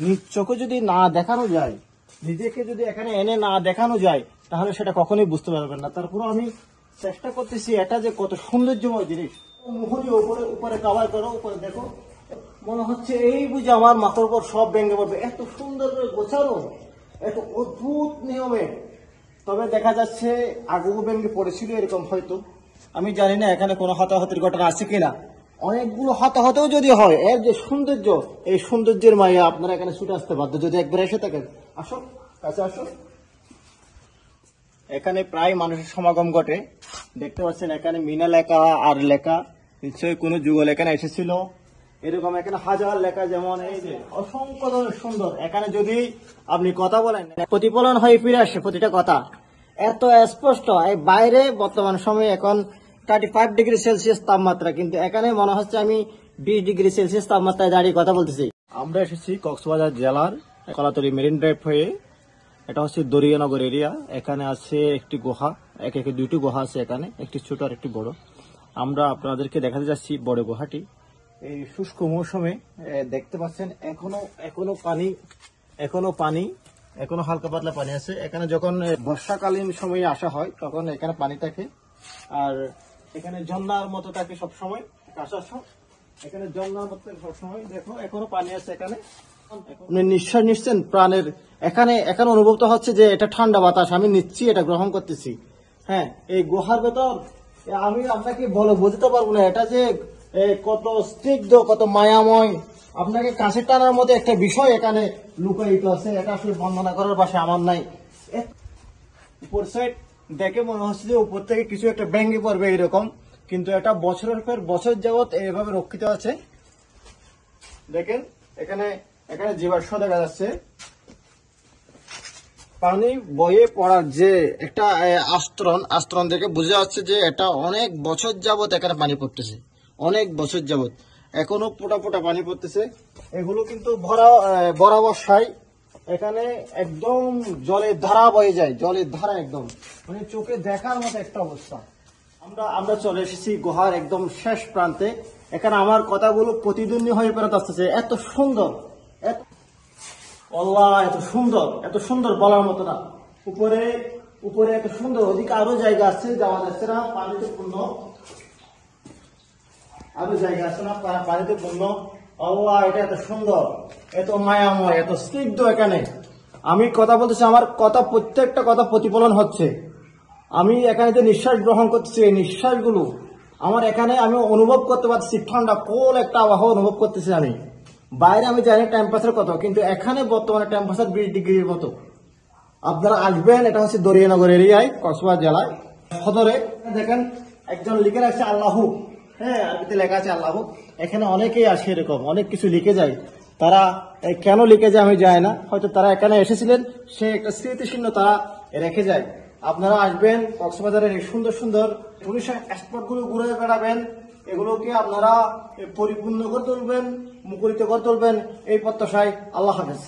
নিজ চোখে যদি না দেখানো যায়, নিজেকে যদি এখানে এনে না দেখানো যায়, তাহলে সেটা কখনোই বুঝতে পারবেন না। তারপর আমি চেষ্টা করতেছি এটা যে কত সৌন্দর্যময় জিনিস। মুহুরি উপরে উপরে কাভার করো, উপরে দেখো, মনে হচ্ছে এই বুঝে আমার মাথার উপর সব ভেঙে পড়বে, এত সুন্দর করে গোছানো, এত অদ্ভুত নিয়মে। তবে দেখা যাচ্ছে আগেও ভেঙে পড়েছিল এরকম, হয়তো আমি জানি না এখানে কোনো হতাহতের ঘটনা আছে কিনা। অনেকগুলো হতাহতও যদি হয়, এর যে সৌন্দর্য, এই সৌন্দর্যের মায়া আপনারা এখানে ছুটে আসতে বাধ্য যদি একবার এসে থাকেন। আসো, কাছে আসো। এখানে প্রায় মানুষের সমাগম ঘটে, দেখতে পাচ্ছেন এখানে মিনা লেখা আর লেখা, নিশ্চয়ই কোনো যুগল এখানে এসেছিল। এরকম এখানে হাজার লেখা, যেমন এই যে অসংখ্য ধরনের সুন্দর। এখানে যদি আপনি কথা বলেন, প্রতিফলন হয়ে ফিরে আসে প্রতিটা কথা, এত স্পষ্ট। এই বাইরে বর্তমান সময়ে এখন 35 ডিগ্রি সেলসিয়াস তাপমাত্রা, কিন্তু এখানে মনে হচ্ছে আমি 20 ডিগ্রি সেলসিয়াস তাপমাত্রায় দাঁড়িয়ে কথা বলতেছি। আমরা এসেছি কক্সবাজার জেলার কলাতলী মেরিন ড্রাইভ হয়ে। এটা হচ্ছে দরিয়ানগর এরিয়া। এখানে আছে একটি গুহা, একে দুইটি গুহা আছে এখানে, একটি ছোট আর একটি বড়। আমরা আপনাদেরকে দেখাতে যাচ্ছি বড় গুহাটি। এই শুষ্ক মৌসুমে দেখতে পাচ্ছেন এখনো পানি, এখনো হালকা পাতলা পানি আছে এখানে। যখন বর্ষাকালীন সময়ে আসা হয় তখন এখানে পানি থাকে, আর এখানে ঝর্ণার মতো থাকে সবসময়। এখানে ঝর্ণার মতো সবসময়, দেখো এখনো পানি আছে এখানে। আপনি নিঃশ্বাস নিচ্ছেন প্রাণের, এখানে অনুভব তো হচ্ছে যে এটা ঠান্ডা বাতাস আমি নিচ্ছি, এটা গ্রহণ করতেছি। হ্যাঁ, এই গুহার ভেতর আমি আপনাকে বুঝতে পারবো না এটা যে কত স্নিগ্ধ, কত মায়াময়। আপনাকে কাছে টানার মতো একটা বিষয় এখানে লুকায়িত আছে, এটা আসলে বর্ণনা করার ভাষা আমার নাই। উপর সাইড দেখে মনে হচ্ছে যে উপর থেকে কিছু একটা ভেঙে পড়বে এরকম, কিন্তু এটা বছরের পর বছর যাবৎ এইভাবে রক্ষিত আছে। দেখেন এখানে জীবাশ্ম দেখা যাচ্ছে। পানি বয়ে পড়ার যে একটা আস্তরণ দেখে বোঝা যাচ্ছে যে এটা অনেক বছর যাবত এখানে পানি পড়তেছে, অনেক বছর যাবত এখনো ফোটা ফোটা পানি পড়তেছে। এগুলো কিন্তু বরাবর্ষায় এখানে একদম জলের ধারা বয়ে যায়, জলের ধারা একদম, মানে চোখে দেখার মতো একটা অবস্থা। আমরা চলে এসেছি গুহার একদম শেষ প্রান্তে। এখানে আমার কথাগুলো প্রতিদ্বন্দ্বী হয়ে ফেরত আসতেছে, এত সুন্দর, এত সুন্দর বলার মতো না। উপরে এত সুন্দর, ওদিকে আরো জায়গা আছে যাওয়া যাচ্ছে না, পানিতে পূর্ণ আরো জায়গা আছে না, পানিতে পূর্ণ। আল্লাহ, এটা এত সুন্দর, এত মায়াময়, এত স্নিগ্ধ। এখানে আমি কথা বলতেছি, আমার কথা প্রত্যেকটা কথা প্রতিফলন হচ্ছে। আমি এখানে যে নিঃশ্বাস গ্রহণ করতেছি, এই নিঃশ্বাসগুলো আমার এখানে আমি অনুভব করতে পারছি। ঠান্ডা কোল একটা আবহাওয়া অনুভব করতেছি আমি। বাইরে আমি জানি টেম্পারেচার কত, কিন্তু এখানে বর্তমানে টেম্পারেচার 20 ডিগ্রির মতো। আপনারা আসবেন, এটা হচ্ছে দরিয়ানগর এরিয়ায়, কক্সবাজার জেলায় সদরে। দেখেন একজন লিখে রাখছে আল্লাহু, হ্যাঁ আরবিতে লেখা আছে আল্লাহু। এখানে অনেকেই আসে এরকম, অনেক কিছু লিখে যায়। তারা কেন লিখে যায় আমি জানি না, হয়তো তারা এখানে এসেছিলেন, সে একটা স্মৃতিচিহ্ন তারা রেখে যায়। আপনারা আসবেন কক্সবাজারের এই সুন্দর সুন্দর টুরিস্ট স্পট গুলো ঘুরে বেড়াবেন, এগুলোকে আপনারা পরিপূর্ণ করে তুলবেন, মুখরিত করে তুলবেন, এই প্রত্যাশায়। আল্লাহ হাফেজ।